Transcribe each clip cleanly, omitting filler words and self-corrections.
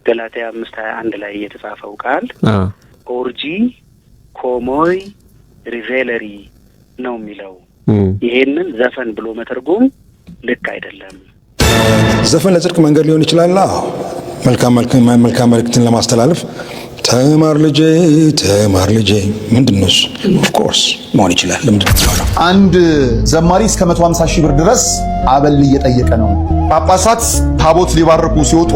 ገላትያ 5:21 ላይ የተጻፈው ቃል ኦርጂ ኮሞይ ሪቬለሪ ነው የሚለው። ይሄንን ዘፈን ብሎ መተርጎም ልክ አይደለም። ዘፈን ለጽድቅ መንገድ ሊሆን ይችላል። መልካም መልእክትን ለማስተላለፍ ተማር ልጄ ምንድነው? ኦፍ ኮርስ መሆን ይችላል። ለምንድነው ነው አንድ ዘማሪ እስከ 150 ሺህ ብር ድረስ አበል እየጠየቀ ነው። ጳጳሳት ታቦት ሊባርኩ ሲወጡ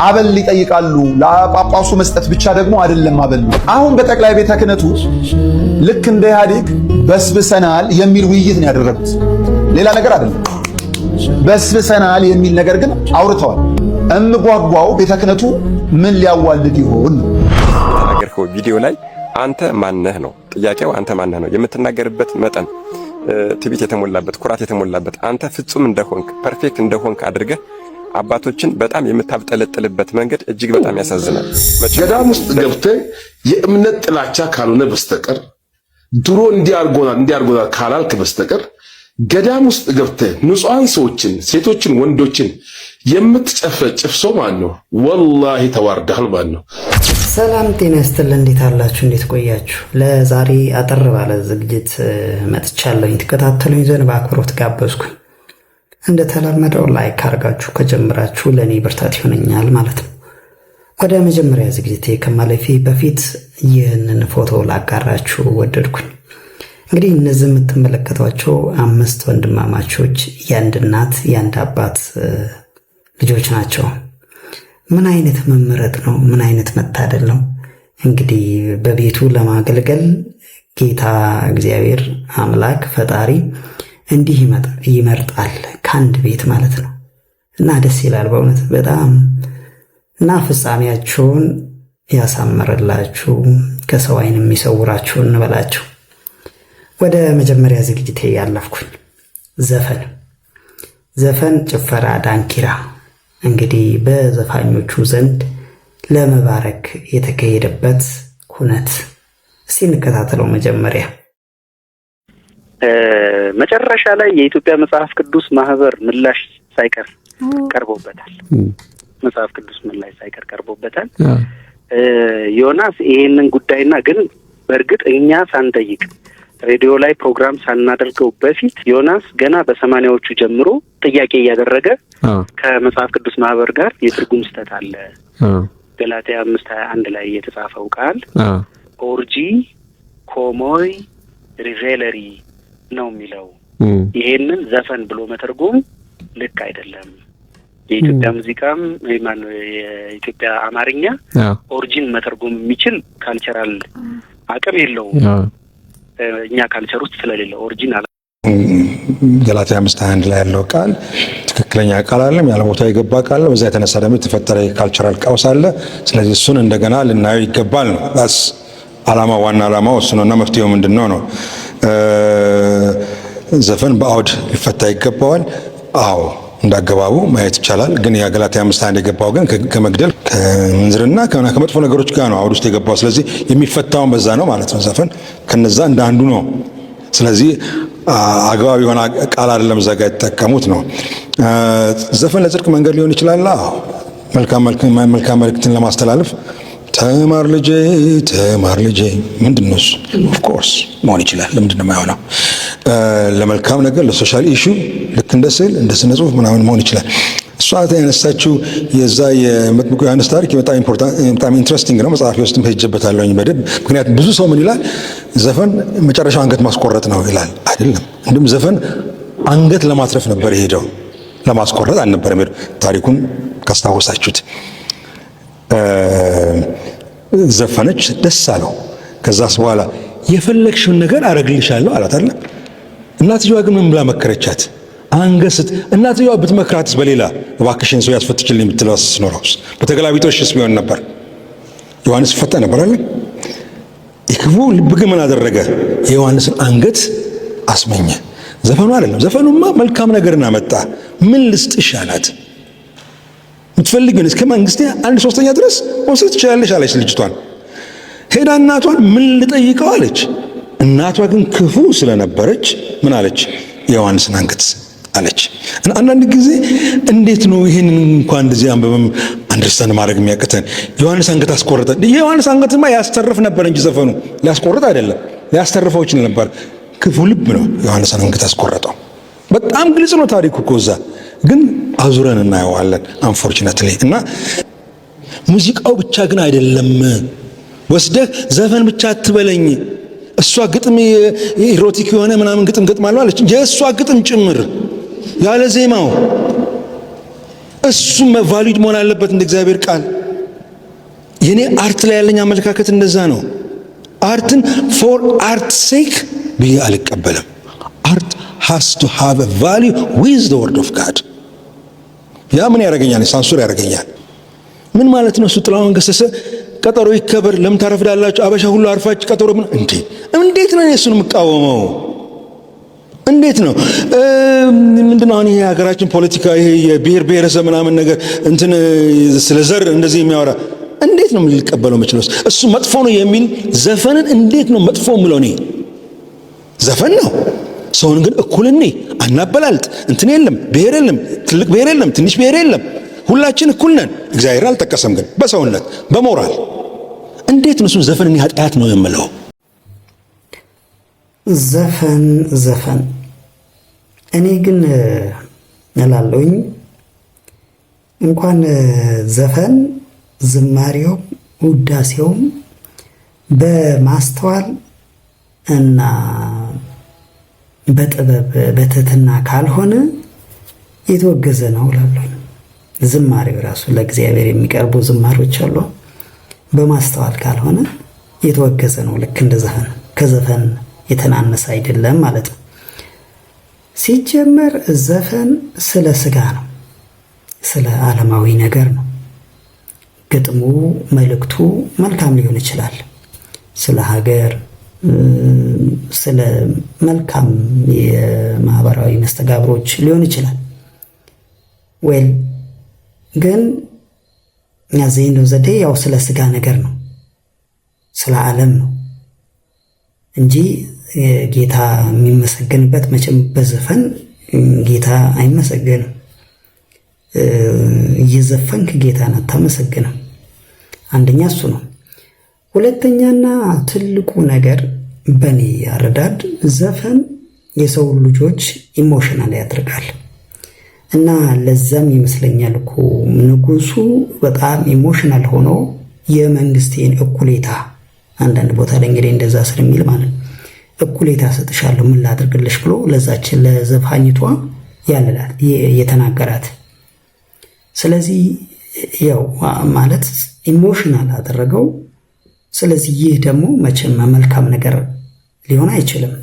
አበል ይጠይቃሉ። ለጳጳሱ መስጠት ብቻ ደግሞ አይደለም አበል። አሁን በጠቅላይ ቤተ ክህነቱ ልክ እንደ ኢህአዴግ በስብሰናል የሚል ውይይት ነው ያደረጉት። ሌላ ነገር አይደለም። በስብሰናል የሚል ነገር ግን አውርተዋል። እምጓጓው ቤተ ክህነቱ ምን ሊያዋልድ ይሆን? የተናገርከው ቪዲዮ ላይ አንተ ማነህ ነው ጥያቄው። አንተ ማነህ ነው የምትናገርበት መጠን ትዕቢት የተሞላበት ኩራት የተሞላበት አንተ ፍጹም እንደሆንክ ፐርፌክት እንደሆንክ አድርገህ አባቶችን በጣም የምታብጠለጥልበት መንገድ እጅግ በጣም ያሳዝናል። ገዳም ውስጥ ገብተህ የእምነት ጥላቻ ካልሆነ በስተቀር ድሮ እንዲያርጎናል ካላልክ በስተቀር ገዳም ውስጥ ገብተህ ንጹሃን ሰዎችን ሴቶችን ወንዶችን የምትጨፈጭፍ ሰው ማን ነው? ወላሂ ተዋርደሃል ማን ነው? ሰላም ጤና ይስጥልን። እንዴት አላችሁ? እንዴት ቆያችሁ? ለዛሬ አጠር ባለ ዝግጅት መጥቻለሁ። ተከታተሉኝ ዘንድ በአክብሮት ጋበዝኩኝ። እንደተለመደው ላይክ አድርጋችሁ ከጀመራችሁ ለኔ ብርታት ይሆነኛል ማለት ነው። ወደ መጀመሪያ ዝግጅቴ ከማለፌ በፊት ይህንን ፎቶ ላጋራችሁ ወደድኩኝ። እንግዲህ እነዚህ የምትመለከቷቸው 5 ወንድማማቾች የአንድ እናት የአንድ አባት ልጆች ናቸው። ምን አይነት መመረጥ ነው! ምን አይነት መታደል ነው! እንግዲህ በቤቱ ለማገልገል ጌታ እግዚአብሔር አምላክ ፈጣሪ እንዲህ ይመርጣል ከአንድ ቤት ማለት ነው። እና ደስ ይላል በእውነት በጣም። እና ፍጻሜያችሁን ያሳምርላችሁ፣ ከሰው ዓይን የሚሰውራችሁ እንበላችሁ። ወደ መጀመሪያ ዝግጅቴ ያለፍኩኝ ዘፈን፣ ጭፈራ፣ ዳንኪራ እንግዲህ በዘፋኞቹ ዘንድ ለመባረክ የተካሄደበት ኩነት እስቲ እንከታተለው። መጨረሻ ላይ የኢትዮጵያ መጽሐፍ ቅዱስ ማህበር ምላሽ ሳይቀር ቀርቦበታል። መጽሐፍ ቅዱስ ምላሽ ሳይቀር ቀርቦበታል። ዮናስ ይሄንን ጉዳይና ግን በእርግጥ እኛ ሳንጠይቅ ሬዲዮ ላይ ፕሮግራም ሳናደርገው በፊት ዮናስ ገና በ80ዎቹ ጀምሮ ጥያቄ እያደረገ ከመጽሐፍ ቅዱስ ማህበር ጋር የትርጉም ስህተት አለ፣ ገላትያ 5:21 ላይ የተጻፈው ቃል ኦርጂ ኮሞይ ሪቬለሪ ነው የሚለው። ይሄንን ዘፈን ብሎ መተርጎም ልክ አይደለም። የኢትዮጵያ ሙዚቃም የኢትዮጵያ አማርኛ ኦሪጂን መተርጎም የሚችል ካልቸራል አቅም የለውም። እኛ ካልቸር ውስጥ ስለሌለ ኦሪጂናል ገላትያ 5:21 ላይ ያለው ቃል ትክክለኛ ቃል አይደለም፣ ያለ ቦታ የገባ ቃል ነው። በዛ የተነሳ ደግሞ የተፈጠረ ካልቸራል ቀውስ አለ። ስለዚህ እሱን እንደገና ልናየው ይገባል ነው ዳስ ዓላማ፣ ዋና ዓላማው እሱ ነውና መፍትሄው ምንድነው ነው? ዘፈን በአውድ ሊፈታ ይገባዋል። አዎ እንዳገባቡ ማየት ይቻላል። ግን የገላትያ 5:21 የገባው ግን ከመግደል ከምንዝርና ከመጥፎ ነገሮች ጋር ነው አውድ ውስጥ የገባው። ስለዚህ የሚፈታውን በዛ ነው ማለት ነው። ዘፈን ከነዛ እንደ አንዱ ነው። ስለዚህ አግባብ የሆነ ቃል አይደለም እዛ ጋር የተጠቀሙት ነው። ዘፈን ለጽድቅ መንገድ ሊሆን ይችላል። መልካም መልእክትን ለማስተላለፍ ተማር ልጄ ምንድነው? ኦፍ ኮርስ መሆን ይችላል። ለምንድነው የማይሆነው? ለመልካም ነገር ለሶሻል ኢሹ ልክ እንደ ስዕል እንደ ስነ ጽሁፍ ምናምን መሆን ይችላል። እሷ ያነሳችው የዛ የመጥምቁ ዮሐንስ ታሪክ በጣም ኢንትረስቲንግ ነው። መጽሐፊ ውስጥም ሄጄበታለሁኝ በደንብ። ምክንያቱም ብዙ ሰው ምን ይላል? ዘፈን መጨረሻው አንገት ማስቆረጥ ነው ይላል። አይደለም። እንዲሁም ዘፈን አንገት ለማትረፍ ነበር የሄደው፣ ለማስቆረጥ አልነበረም የሄደው። ታሪኩን ካስታወሳችሁት ዘፈነች፣ ደስ አለው። ከዛስ በኋላ የፈለግሽውን ነገር አረግልሻለሁ አላት አይደል? እናትየዋ ግን ምን ብላ መከረቻት? አንገስት እናትየዋ ብትመክራትስ በሌላ እባክሽን ሰው ያስፈትችልኝ ብትለዋስ ኖሮስ በተገላቢጦሽስ ቢሆን ነበር ዮሐንስ ፈታ ነበር አይደል? የክፉ ልብ ግን ምን አደረገ? የዮሐንስን አንገት አስመኘ። ዘፈኑ አይደለም። ዘፈኑማ መልካም ነገርን አመጣ። ምን ልስጥሽ አላት። ምትፈልጊውን እስከ መንግስቴ 1/3 ድረስ ወስድ ትችላለሽ አለች ልጅቷን። ሄዳ እናቷን ምን ልጠይቀው አለች። እናቷ ግን ክፉ ስለነበረች ምን አለች? የዮሐንስን አንገት አለች። አንዳንድ ጊዜ እንዴት ነው ይሄንን እንኳን እንደዚህ አንበበም አንደርስታንድ ማድረግ የሚያቅተን። ዮሐንስ አንገት አስቆረጠ። የዮሐንስ አንገትማ ያስተርፍ ነበር እንጂ ዘፈኑ ሊያስቆርጥ አይደለም፣ ሊያስተርፈው ይችል ነበር። ክፉ ልብ ነው ዮሐንስ አንገት አስቆረጠው። በጣም ግልጽ ነው ታሪኩ እኮ እዛ፣ ግን አዙረን እናየዋለን አንፎርቹኔትሊ። እና ሙዚቃው ብቻ ግን አይደለም፣ ወስደህ ዘፈን ብቻ አትበለኝ። እሷ ግጥም ኢሮቲክ የሆነ ምናምን ግጥም ገጥማለሁ አለች፣ የእሷ ግጥም ጭምር ያለ ዜማው እሱም ቫሊድ መሆን አለበት እንደ እግዚአብሔር ቃል። የኔ አርት ላይ ያለኝ አመለካከት እንደዛ ነው። አርትን ፎር አርት ሴክ ብዬ አልቀበልም። አርት has to have a value with the word of God። ያ ምን ያደርገኛል? ሳንሱር ያደርገኛል። ምን ማለት ነው? እሱ ጥላሁን ገሰሰ ቀጠሮ ይከበር ለምን ታረፍዳላችሁ? አበሻ ሁሉ አርፋች ቀጠሮ ምን እንዴ! እንዴት ነው እሱን የምቃወመው? እንዴት ነው ምንድነው አሁን ይሄ ሀገራችን ፖለቲካ ይሄ የብሔር ብሔረሰብ ምናምን ነገር እንትን ስለ ዘር እንደዚህ የሚያወራ እንዴት ነው ልቀበለው የምችለው? እሱ መጥፎ ነው የሚል ዘፈንን እንዴት ነው መጥፎ የምለው? እኔ ዘፈን ነው። ሰውን ግን እኩልኔ አናበላልጥ። እንትን የለም ብሔር የለም ትልቅ ብሔር የለም ትንሽ ብሔር የለም፣ ሁላችን እኩል ነን። እግዚአብሔር አልጠቀሰም ግን በሰውነት በሞራል እንዴት ነው እሱ ዘፈን እኔ ኃጢአት ነው የምለው? ዘፈን እኔ ግን እላለሁኝ እንኳን ዘፈን ዝማሬው ውዳሴውም በማስተዋል እና በጥበብ በትህትና ካልሆነ የተወገዘ ነው እላለሁኝ። ዝማሬው ራሱ ለእግዚአብሔር የሚቀርቡ ዝማሬዎች አሉ። በማስተዋል ካልሆነ የተወገዘ ነው። ልክ እንደ ዘፈን ከዘፈን የተናነሰ አይደለም ማለት ነው። ሲጀመር ዘፈን ስለ ስጋ ነው፣ ስለ ዓለማዊ ነገር ነው። ግጥሙ መልእክቱ መልካም ሊሆን ይችላል፣ ስለ ሀገር፣ ስለ መልካም የማህበራዊ መስተጋብሮች ሊሆን ይችላል። ወይል ግን ያዘኝ ነው ዘዴ ያው ስለ ስጋ ነገር ነው፣ ስለ ዓለም ነው እንጂ ጌታ የሚመሰገንበት መቼም በዘፈን ጌታ አይመሰገንም። እየዘፈንክ ጌታን አታመሰግንም። አንደኛ እሱ ነው። ሁለተኛና ትልቁ ነገር በኔ አረዳድ ዘፈን የሰው ልጆች ኢሞሽናል ያደርጋል እና ለዛም ይመስለኛል እኮ ንጉሱ በጣም ኢሞሽናል ሆኖ የመንግስቴን እኩሌታ አንዳንድ ቦታ ላይ እንግዲህ እንደዛ ስለሚል ማለት እኩሌታ ሰጥሻለሁ ምን ላድርግልሽ ብሎ ለዛችን ለዘፋኝቷ ያለላት የተናገራት። ስለዚህ ያው ማለት ኢሞሽናል አደረገው። ስለዚህ ይህ ደግሞ መቼም መልካም ነገር ሊሆን አይችልም።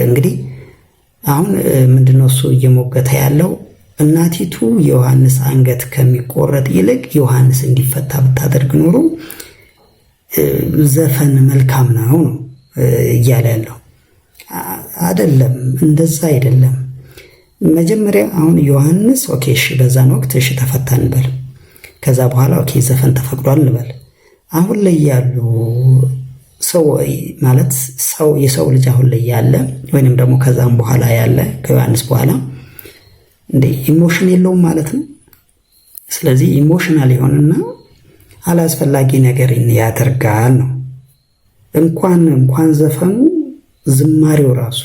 እንግዲህ አሁን ምንድነው እሱ እየሞገተ ያለው እናቲቱ ዮሐንስ አንገት ከሚቆረጥ ይልቅ ዮሐንስ እንዲፈታ ብታደርግ ኖሮ ዘፈን መልካም ነው እያለ ያለው አይደለም። እንደዛ አይደለም። መጀመሪያ አሁን ዮሐንስ ኦኬ እሺ በዛን ወቅት እሺ ተፈታ እንበል። ከዛ በኋላ ኦኬ ዘፈን ተፈቅዷል እንበል። አሁን ላይ ያሉ ሰው ማለት ሰው የሰው ልጅ አሁን ላይ ያለ ወይንም ደግሞ ከዛም በኋላ ያለ ከዮሐንስ በኋላ እንደ ኢሞሽን የለውም ማለት ነው። ስለዚህ ኢሞሽናል ይሆንና አላስፈላጊ ነገር ያደርጋል ነው። እንኳን ዘፈኑ ዝማሬው ራሱ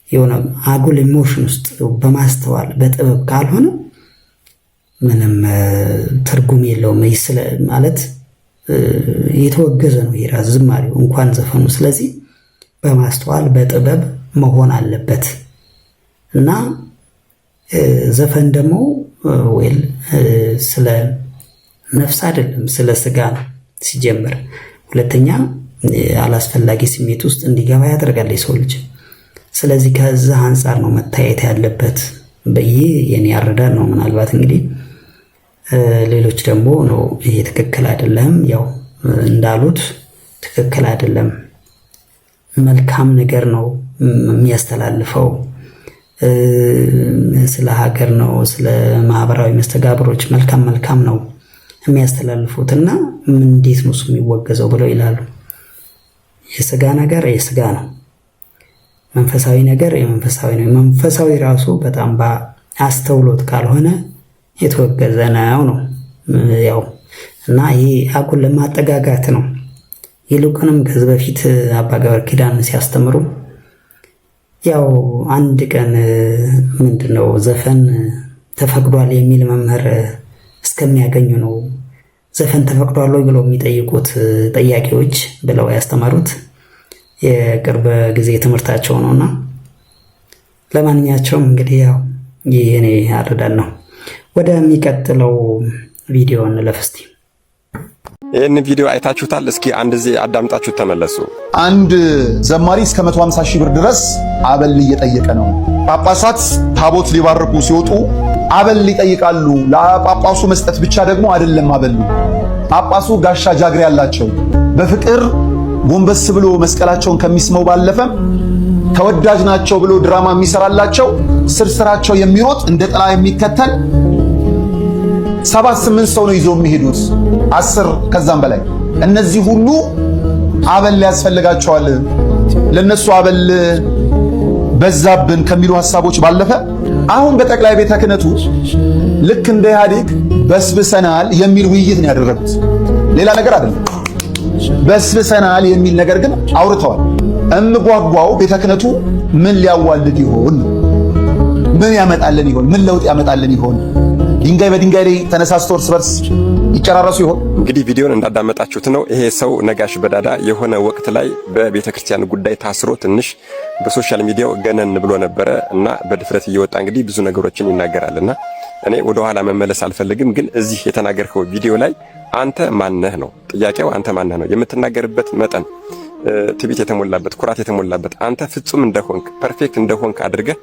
የሆነ አጉል ኢሞሽን ውስጥ በማስተዋል በጥበብ ካልሆነ ምንም ትርጉም የለውም ማለት የተወገዘ ነው የራስ ዝማሬው እንኳን ዘፈኑ። ስለዚህ በማስተዋል በጥበብ መሆን አለበት እና ዘፈን ደግሞ ወይል ስለ ነፍስ አይደለም ስለ ስጋ ነው ሲጀምር። ሁለተኛ አላስፈላጊ ስሜት ውስጥ እንዲገባ ያደርጋል የሰው ልጅ። ስለዚህ ከዛ አንጻር ነው መታየት ያለበት በይ የኔ አረዳድ ነው። ምናልባት እንግዲህ ሌሎች ደግሞ ነው ይሄ ትክክል አይደለም ያው እንዳሉት ትክክል አይደለም፣ መልካም ነገር ነው የሚያስተላልፈው፣ ስለ ሀገር ነው ስለ ማህበራዊ መስተጋብሮች መልካም ነው የሚያስተላልፉትና እንዴት ነው እሱ የሚወገዘው ብለው ይላሉ። የስጋ ነገር የስጋ ነው፣ መንፈሳዊ ነገር የመንፈሳዊ ነው። መንፈሳዊ ራሱ በጣም በአስተውሎት ካልሆነ የተወገዘ ነው። ያው እና ይሄ አጉል ለማጠጋጋት ነው። ይልቁንም ከዚህ በፊት አባ ገብረ ኪዳን ሲያስተምሩ ያው አንድ ቀን ምንድነው ዘፈን ተፈቅዷል የሚል መምህር እስከሚያገኙ ነው ዘፈን ተፈቅዷል ወይ ብለው የሚጠይቁት ጠያቂዎች ብለው ያስተማሩት የቅርብ ጊዜ ትምህርታቸው ነውና ለማንኛቸውም እንግዲህ ያው ይሄ እኔ አረዳን ነው። ወደሚቀጥለው ቪዲዮ እንለፍ እስቲ። ይህን ቪዲዮ አይታችሁታል? እስኪ አንድ ጊዜ አዳምጣችሁ ተመለሱ። አንድ ዘማሪ እስከ 150 ሺህ ብር ድረስ አበል እየጠየቀ ነው። ጳጳሳት ታቦት ሊባርኩ ሲወጡ አበል ይጠይቃሉ። ለጳጳሱ መስጠት ብቻ ደግሞ አይደለም አበሉ። ጳጳሱ ጋሻ ጃግሬ ያላቸው በፍቅር ጎንበስ ብሎ መስቀላቸውን ከሚስመው ባለፈ ተወዳጅ ናቸው ብሎ ድራማ የሚሰራላቸው ስርስራቸው የሚሮጥ እንደ ጥላ የሚከተል 7-8 ሰው ነው ይዘው የሚሄዱት 10 ከዛም በላይ። እነዚህ ሁሉ አበል ያስፈልጋቸዋል። ለነሱ አበል በዛብን ከሚሉ ሐሳቦች ባለፈ አሁን በጠቅላይ ቤተ ክህነቱ ልክ እንደ ኢህአዴግ በስብሰናል የሚል ውይይት ነው ያደረጉት። ሌላ ነገር አይደለም። በስብሰናል የሚል ነገር ግን አውርተዋል። እምጓጓው ቤተ ክህነቱ ምን ሊያዋልድ ይሆን? ምን ያመጣልን ይሆን? ምን ለውጥ ያመጣልን ይሆን? ድንጋይ በድንጋይ ላይ ተነሳስቶ እርስ በርስ ይጨራረሱ ይሆን? እንግዲህ ቪዲዮን እንዳዳመጣችሁት ነው። ይሄ ሰው ነጋሽ በዳዳ የሆነ ወቅት ላይ በቤተ ክርስቲያን ጉዳይ ታስሮ ትንሽ በሶሻል ሚዲያው ገነን ብሎ ነበረ እና በድፍረት እየወጣ እንግዲህ ብዙ ነገሮችን ይናገራልና እኔ ወደ ኋላ መመለስ አልፈልግም። ግን እዚህ የተናገርከው ቪዲዮ ላይ አንተ ማነህ ነው ጥያቄው። አንተ ማነህ ነው የምትናገርበት መጠን ትዕቢት የተሞላበት ኩራት የተሞላበት አንተ ፍጹም እንደሆንክ ፐርፌክት እንደሆንክ አድርገህ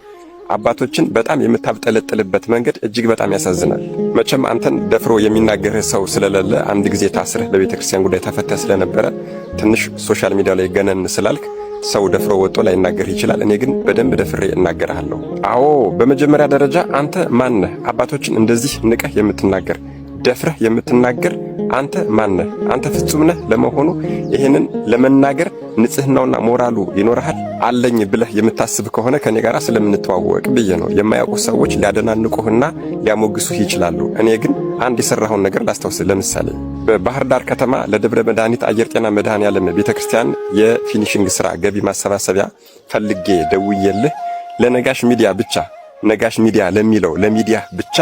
አባቶችን በጣም የምታብጠለጥልበት መንገድ እጅግ በጣም ያሳዝናል። መቼም አንተን ደፍሮ የሚናገርህ ሰው ስለሌለ አንድ ጊዜ ታስረህ በቤተ ክርስቲያን ጉዳይ ተፈተህ ስለነበረ ትንሽ ሶሻል ሚዲያ ላይ ገነን ስላልክ ሰው ደፍሮ ወጥቶ ላይናገርህ ይችላል። እኔ ግን በደንብ ደፍሬ እናገርሃለሁ። አዎ በመጀመሪያ ደረጃ አንተ ማነህ? አባቶችን እንደዚህ ንቀህ የምትናገር ደፍረህ የምትናገር አንተ ማነህ? አንተ ፍጹም ነህ ለመሆኑ? ይሄንን ለመናገር ንጽህናውና ሞራሉ ይኖርሃል? አለኝ ብለህ የምታስብ ከሆነ ከኔ ጋር ስለምንተዋወቅ ብዬ ነው። የማያውቁ ሰዎች ሊያደናንቁህና ሊያሞግሱህ ይችላሉ። እኔ ግን አንድ የሰራኸውን ነገር ላስታውስ። ለምሳሌ በባህር ዳር ከተማ ለደብረ መድኃኒት አየር ጤና መድኃኔዓለም ቤተክርስቲያን የፊኒሽንግ ስራ ገቢ ማሰባሰቢያ ፈልጌ ደውዬልህ ለነጋሽ ሚዲያ ብቻ ነጋሽ ሚዲያ ለሚለው ለሚዲያ ብቻ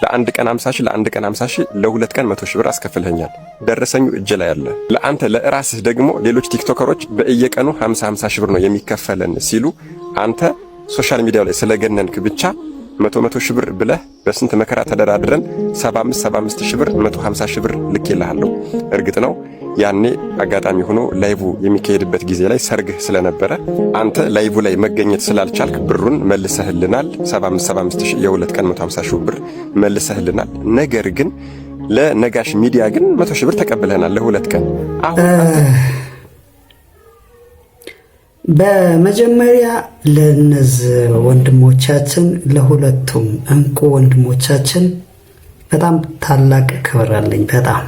ለአንድ ቀን 50 ሺህ ለአንድ ቀን 50 ሺህ ለሁለት ቀን 100 ሺህ ብር አስከፍለኛል። ደረሰኙ እጅ ላይ አለ። ለአንተ ለራስህ ደግሞ ሌሎች ቲክቶከሮች በየቀኑ 50 ሺህ ብር ነው የሚከፈለን ሲሉ አንተ ሶሻል ሚዲያው ላይ ስለገነንክ ብቻ 100 ሺህ ብር ብለህ በስንት መከራ ተደራድረን 75 ሺህ ብር 150 ሺህ ብር ልኬልሃለሁ። እርግጥ ነው ያኔ አጋጣሚ ሆኖ ላይቭ የሚካሄድበት ጊዜ ላይ ሰርግህ ስለነበረ አንተ ላይቭ ላይ መገኘት ስላልቻልክ ብሩን መልሰህልናል። 75 ሺህ የሁለት ቀን 150 ሺህ ብር መልሰህልናል። ነገር ግን ለነጋሽ ሚዲያ ግን 100 ሺህ ብር ተቀብለናል ለሁለት ቀን። አሁን በመጀመሪያ ለነዚህ ወንድሞቻችን ለሁለቱም እንቁ ወንድሞቻችን በጣም ታላቅ ክብር አለኝ። በጣም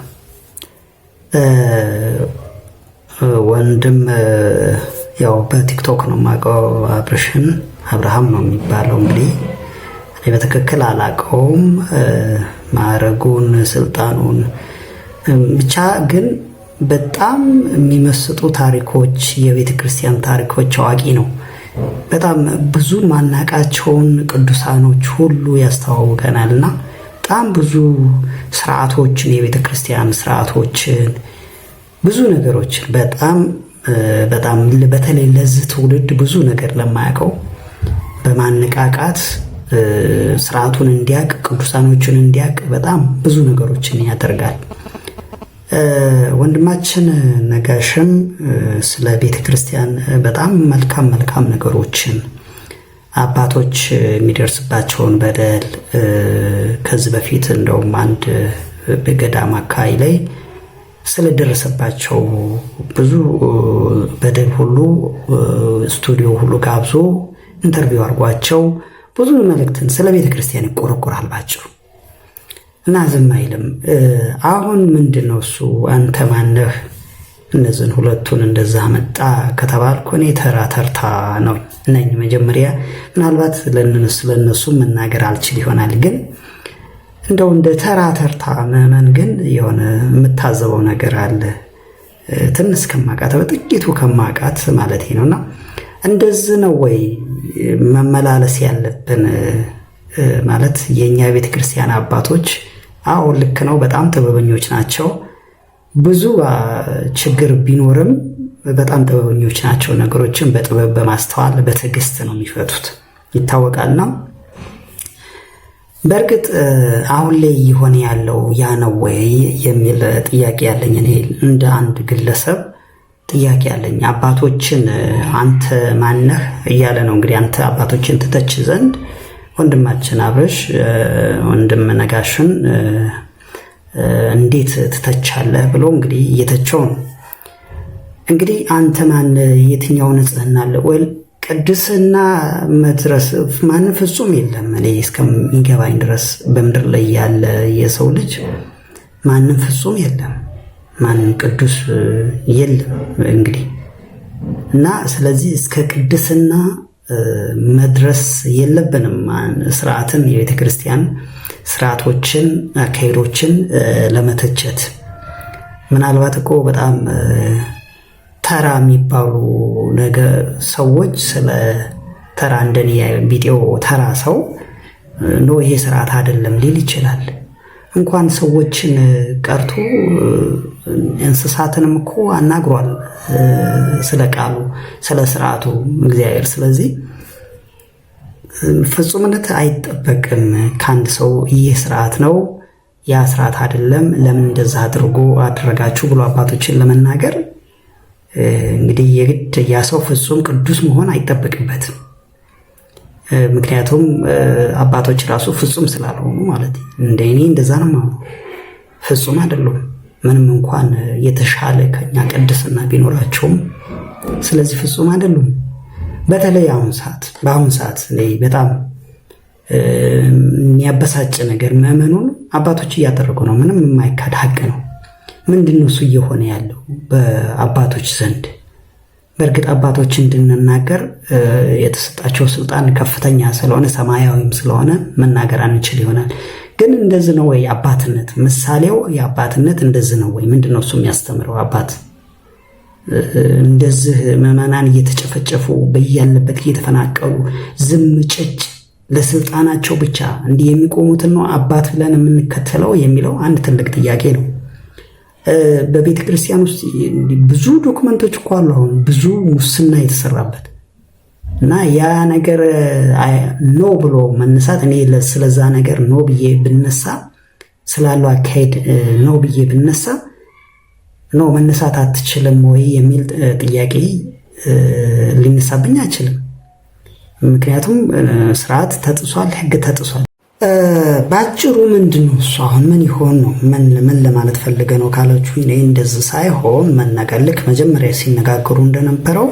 ወንድም ያው በቲክቶክ ነው የማውቀው፣ አብርሽን አብርሃም ነው የሚባለው። እንግዲህ እኔ በትክክል አላውቀውም ማዕረጉን፣ ስልጣኑን ብቻ ግን በጣም የሚመስጡ ታሪኮች፣ የቤተ ክርስቲያን ታሪኮች አዋቂ ነው። በጣም ብዙ ማናቃቸውን ቅዱሳኖች ሁሉ ያስተዋውቀናልና በጣም ብዙ ስርዓቶችን፣ የቤተ ክርስቲያን ስርዓቶችን፣ ብዙ ነገሮችን በጣም በተለይ ለዚህ ትውልድ ብዙ ነገር ለማያውቀው በማነቃቃት ስርዓቱን እንዲያቅ፣ ቅዱሳኖችን እንዲያቅ በጣም ብዙ ነገሮችን ያደርጋል። ወንድማችን ነጋሽም ስለ ቤተ ክርስቲያን በጣም መልካም ነገሮችን አባቶች የሚደርስባቸውን በደል ከዚህ በፊት እንደውም አንድ በገዳም አካባቢ ላይ ስለደረሰባቸው ብዙ በደል ሁሉ ስቱዲዮ ሁሉ ጋብዞ ኢንተርቪው አድርጓቸው ብዙ መልእክትን ስለ ቤተ ክርስቲያን ይቆረቆራል ባጭሩ እና ዝም አይልም። አሁን ምንድነው እሱ አንተ ማነህ እነዚህን ሁለቱን እንደዛ መጣ ከተባልኩ እኔ ተርታ ነው ነኝ። መጀመሪያ ምናልባት ለነሱ መናገር አልችል ይሆናል፣ ግን እንደው እንደ ተራ ተርታ ምዕመን ግን የሆነ የምታዘበው ነገር አለ። ትንሽ ከማቃት በጥቂቱ ከማቃት ማለት ነውና እንደዚህ ነው ወይ መመላለስ ያለብን? ማለት የኛ ቤተ ክርስቲያን አባቶች አዎ ልክ ነው፣ በጣም ጥበበኞች ናቸው። ብዙ ችግር ቢኖርም በጣም ጥበበኞች ናቸው። ነገሮችን በጥበብ በማስተዋል በትዕግስት ነው የሚፈቱት ይታወቃልና በእርግጥ አሁን ላይ ይሆን ያለው ያ ነው ወይ የሚል ጥያቄ ያለኝ እኔ እንደ አንድ ግለሰብ ጥያቄ ያለኝ። አባቶችን አንተ ማነህ እያለ ነው እንግዲህ አንተ አባቶችን ትተች ዘንድ ወንድማችን አብርሽ ወንድም ነጋሽን እንዴት ትተቻለህ ብሎ እንግዲህ እየተቸው ነው። እንግዲህ አንተ ማን የትኛው ንጽህና አለ ወይ? ቅድስና መድረስ ማንም ፍጹም የለም። እኔ እስከሚገባኝ ድረስ በምድር ላይ ያለ የሰው ልጅ ማንም ፍጹም የለም፣ ማንም ቅዱስ የለም እንግዲህ እና ስለዚህ እስከ ቅድስና መድረስ የለብንም። ስርዓትን የቤተ ክርስቲያን ስርዓቶችን አካሄዶችን ለመተቸት ምናልባት እኮ በጣም ተራ የሚባሉ ነገር ሰዎች ስለ ተራ እንደኔ ቢጤው ተራ ሰው ነው ይሄ ስርዓት አይደለም ሊል ይችላል። እንኳን ሰዎችን ቀርቶ እንስሳትንም እኮ አናግሯል ስለ ቃሉ ስለ ስርዓቱ እግዚአብሔር። ስለዚህ ፍጹምነት አይጠበቅም ከአንድ ሰው። ይህ ስርዓት ነው ያ ስርዓት አይደለም፣ ለምን እንደዛ አደረጋችሁ ብሎ አባቶችን ለመናገር እንግዲህ የግድ ያ ሰው ፍጹም ቅዱስ መሆን አይጠበቅበትም። ምክንያቱም አባቶች ራሱ ፍጹም ስላልሆኑ ማለት እንደኔ እንደዛ ነው ማለት ፍጹም አይደሉም፣ ምንም እንኳን የተሻለ ከኛ ቅድስና ቢኖራቸውም ስለዚህ ፍጹም አይደሉም። በተለይ በአሁን ሰዓት ላይ በጣም የሚያበሳጭ ነገር ምዕመኑን አባቶች እያደረጉ ነው። ምንም የማይካድ ሀቅ ነው። ምንድነው እሱ እየሆነ ያለው በአባቶች ዘንድ? በእርግጥ አባቶች እንድንናገር የተሰጣቸው ስልጣን ከፍተኛ ስለሆነ ሰማያዊም ስለሆነ መናገር አንችል ይሆናል። ግን እንደዚህ ነው ወይ አባትነት? ምሳሌው የአባትነት እንደዚህ ነው ወይ? ምንድነው እሱ የሚያስተምረው? አባት እንደዚህ ምዕመናን እየተጨፈጨፉ በያለበት እየተፈናቀሉ ዝም ጭጭ ለስልጣናቸው ብቻ እንዲህ የሚቆሙትን ነው አባት ብለን የምንከተለው የሚለው አንድ ትልቅ ጥያቄ ነው። በቤተ ክርስቲያን ውስጥ ብዙ ዶክመንቶች እኮ አሉ። አሁን ብዙ ሙስና የተሰራበት እና ያ ነገር ኖ ብሎ መነሳት፣ እኔ ስለዛ ነገር ኖ ብዬ ብነሳ ስላለው አካሄድ ኖ ብዬ ብነሳ ኖ መነሳት አትችልም ወይ የሚል ጥያቄ ሊነሳብኝ አይችልም። ምክንያቱም ስርዓት ተጥሷል፣ ሕግ ተጥሷል። ባጭሩ ምንድነው እሱ አሁን ምን ይሆን ነው? ምን ለማለት ፈልገ ነው ካላችሁ እኔ እንደዚህ ሳይሆን መናገር ልክ መጀመሪያ ሲነጋገሩ እንደነበረው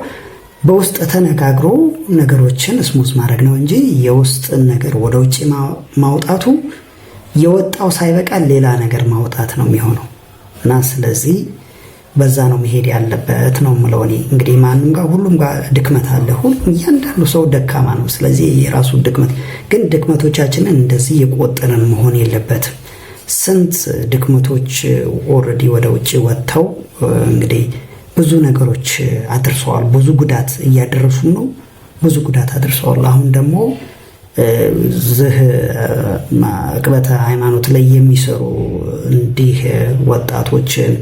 በውስጥ ተነጋግሮ ነገሮችን ስሙዝ ማድረግ ነው እንጂ የውስጥን ነገር ወደ ውጭ ማውጣቱ የወጣው ሳይበቃ ሌላ ነገር ማውጣት ነው የሚሆነው እና ስለዚህ በዛ ነው መሄድ ያለበት ነው የምለው እኔ። እንግዲህ ማንም ጋር ሁሉም ጋር ድክመት አለ። እያንዳንዱ ሰው ደካማ ነው። ስለዚህ የራሱ ድክመት ግን ድክመቶቻችንን እንደዚህ የቆጠርን መሆን የለበትም። ስንት ድክመቶች ኦልሬዲ ወደ ውጭ ወጥተው እንግዲህ ብዙ ነገሮች አድርሰዋል። ብዙ ጉዳት እያደረሱ ነው። ብዙ ጉዳት አድርሰዋል። አሁን ደግሞ ዝህ ዕቅበተ ሃይማኖት ላይ የሚሰሩ እንዲህ ወጣቶችን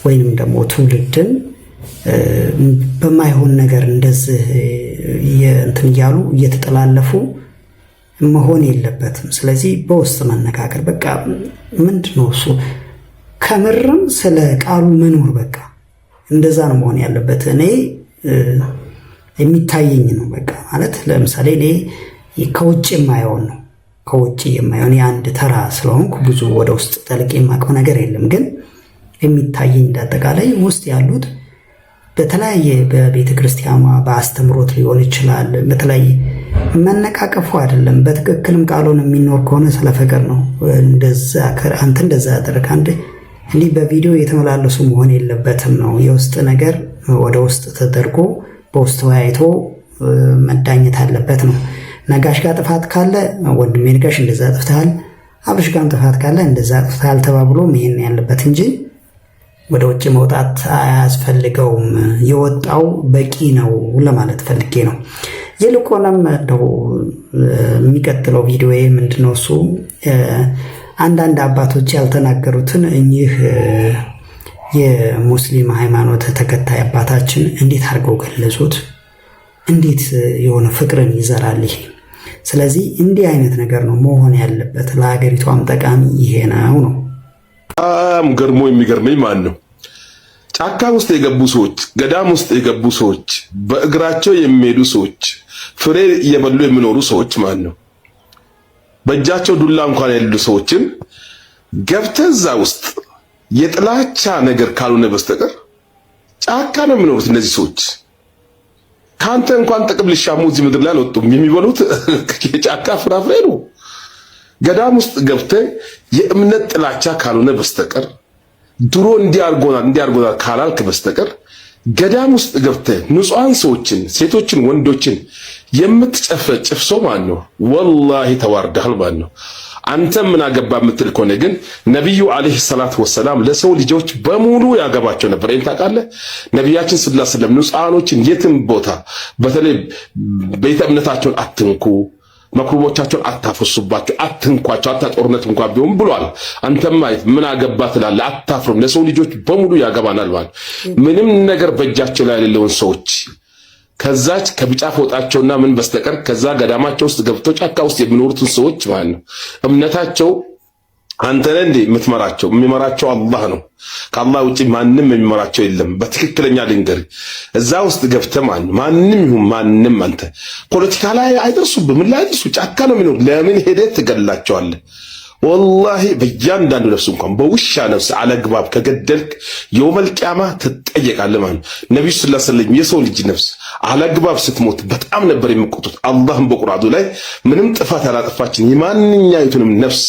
ወይንም ደግሞ ትውልድን በማይሆን ነገር እንደዚህ እንትን እያሉ እየተጠላለፉ መሆን የለበትም። ስለዚህ በውስጥ መነጋገር በቃ ምንድነው እሱ ከምርም ስለ ቃሉ መኖር በቃ እንደዛ ነው መሆን ያለበት። እኔ የሚታየኝ ነው በቃ ማለት ለምሳሌ እኔ ከውጭ የማየውን ነው ከውጭ የማየውን የአንድ ተራ ስለሆንኩ ብዙ ወደ ውስጥ ጠልቄ የማውቀው ነገር የለም። ግን የሚታየኝ እንዳጠቃላይ ውስጥ ያሉት በተለያየ በቤተ ክርስቲያኗ በአስተምሮት ሊሆን ይችላል። በተለያየ መነቃቀፉ አይደለም። በትክክልም ቃሉን የሚኖር ከሆነ ስለ ፍቅር ነው። እንደዛ አንተ እንደዛ ያደረክ አንድ እንዲህ በቪዲዮ የተመላለሱ መሆን የለበትም ነው። የውስጥ ነገር ወደ ውስጥ ተደርጎ በውስጥ ተወያይቶ መዳኘት አለበት ነው። ነጋሽ ጋር ጥፋት ካለ ወንድሜ ነጋሽ እንደዛ ጥፍተሃል፣ አብርሽ ጋም ጥፋት ካለ እንደዛ ጥፋት ተባብሎ መሄን ያለበት እንጂ ወደ ውጭ መውጣት አያስፈልገውም። የወጣው በቂ ነው ለማለት ፈልጌ ነው። ይልቁንም እንደው የሚቀጥለው ቪዲዮ ምንድነው እሱ አንዳንድ አባቶች ያልተናገሩትን እኚህ የሙስሊም ሃይማኖት ተከታይ አባታችን እንዴት አድርገው ገለጹት? እንዴት የሆነ ፍቅርን ይዘራል ይሄ። ስለዚህ እንዲህ አይነት ነገር ነው መሆን ያለበት። ለሀገሪቷም ጠቃሚ ይሄ ነው። በጣም ገርሞ የሚገርመኝ ማን ነው? ጫካ ውስጥ የገቡ ሰዎች፣ ገዳም ውስጥ የገቡ ሰዎች፣ በእግራቸው የሚሄዱ ሰዎች፣ ፍሬ እየበሉ የሚኖሩ ሰዎች ማን ነው? በእጃቸው ዱላ እንኳን ያሉ ሰዎችን ገብተህ እዛ ውስጥ የጥላቻ ነገር ካልሆነ በስተቀር ጫካ ነው የሚኖሩት እነዚህ ሰዎች። ካንተ እንኳን ጥቅም ሊሻሙ እዚህ ምድር ላይ አልወጡም። የሚበሉት የጫካ ፍራፍሬ ነው። ገዳም ውስጥ ገብተህ የእምነት ጥላቻ ካልሆነ በስተቀር ድሮ እንዲያርጎናል ካላልክ በስተቀር ገዳም ውስጥ ገብተህ ንጹሃን ሰዎችን፣ ሴቶችን፣ ወንዶችን የምትጨፈጭፍ ሰው ማን ነው? ወላሂ ተዋርደሃል ማን ነው? አንተም ምን አገባ የምትል ከሆነ ግን ነብዩ አለይሂ ሰላቱ ወሰላም ለሰው ልጆች በሙሉ ያገባቸው ነበር። ይሄን ታውቃለህ? ነብያችን ሰለላሁ ዐለይሂ ወሰለም ንጹሃኖችን የትም ቦታ በተለይ ቤተ እምነታቸውን አትንኩ፣ መክሩቦቻቸውን አታፈሱባቸው፣ አትንኳቸው፣ ጦርነት እንኳን ቢሆን ብሏል። አንተም ማለት ምን አገባ ትላለህ? አታፍሩም? ለሰው ልጆች በሙሉ ያገባናል ማለት ምንም ነገር በእጃቸው ላይ ያለውን ሰዎች ከዛች ከቢጫ ፎጣቸውና ምን በስተቀር ከዛ ገዳማቸው ውስጥ ገብተው ጫካ ውስጥ የሚኖሩትን ሰዎች ማለት ነው እምነታቸው አንተ ነህ እንዴ የምትመራቸው? የሚመራቸው አላህ ነው። ከአላህ ውጪ ማንም የሚመራቸው የለም። በትክክለኛ ልንገር፣ እዛ ውስጥ ገብተህ ማንም ይሁን ማንም አንተ ፖለቲካ ላይ አይደርሱብህ። ምን ላይ አይደርሱ? ጫካ ነው የሚኖሩ። ለምን ሄደህ ትገላቸዋለህ? ወላሂ በእያንዳንዱ ነፍስ እንኳን በውሻ ነፍስ አለግባብ ከገደልክ የውመል ቂያማ ትጠየቃለህ ማለት ነው። ነብዩ ሰለላሁ ዐለይሂ ወሰለም የሰው ልጅ ነፍስ አለግባብ ስትሞት በጣም ነበር የሚቆጡት። አላህም በቁርአኑ ላይ ምንም ጥፋት ያላጠፋችን የማንኛይቱንም ነፍስ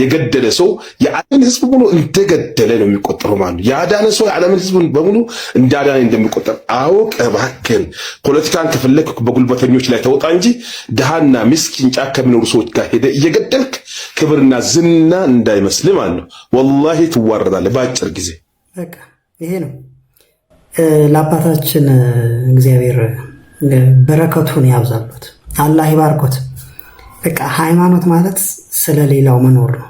የገደለ ሰው የዓለምን ሕዝብ በሙሉ እንደገደለ ነው የሚቆጠረው ማለት ነው። ያዳነ ሰው የዓለምን ሕዝብ በሙሉ እንዳዳነ እንደሚቆጠር አውቅ። እባክህን ፖለቲካን ከፈለክ በጉልበተኞች ላይ ተወጣ እንጂ ድሃና ምስኪን ጫካ ከሚኖሩ ሰዎች ጋር ሄደ እየገደልክ ክብርና ዝና እንዳይመስል ማለት ነው። ወላሂ ትዋረዳለህ በአጭር ጊዜ። በቃ ይሄ ነው። ለአባታችን እግዚአብሔር በረከቱን ያብዛሉት፣ አላህ ይባርኮት። በቃ ሃይማኖት ማለት ስለሌላው መኖር ነው።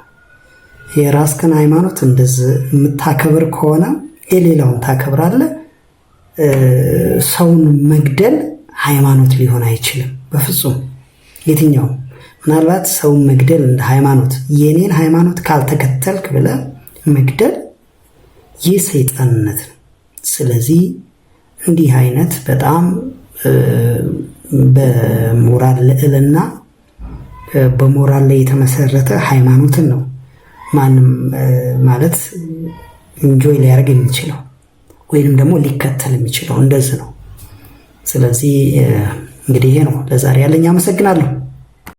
የራስህን ሃይማኖት እንደዚህ የምታከብር ከሆነ የሌላውን ታከብራለህ። ሰውን መግደል ሃይማኖት ሊሆን አይችልም በፍጹም የትኛው። ምናልባት ሰውን መግደል እንደ ሃይማኖት የኔን ሃይማኖት ካልተከተልክ ብለህ መግደል ይህ ሰይጣንነት ነው። ስለዚህ እንዲህ አይነት በጣም በሞራል ልዕልና በሞራል ላይ የተመሰረተ ሃይማኖትን ነው ማንም ማለት ኢንጆይ ሊያደርግ የሚችለው ወይንም ደግሞ ሊከተል የሚችለው እንደዚህ ነው። ስለዚህ እንግዲህ ይሄ ነው ለዛሬ ያለኝ። አመሰግናለሁ።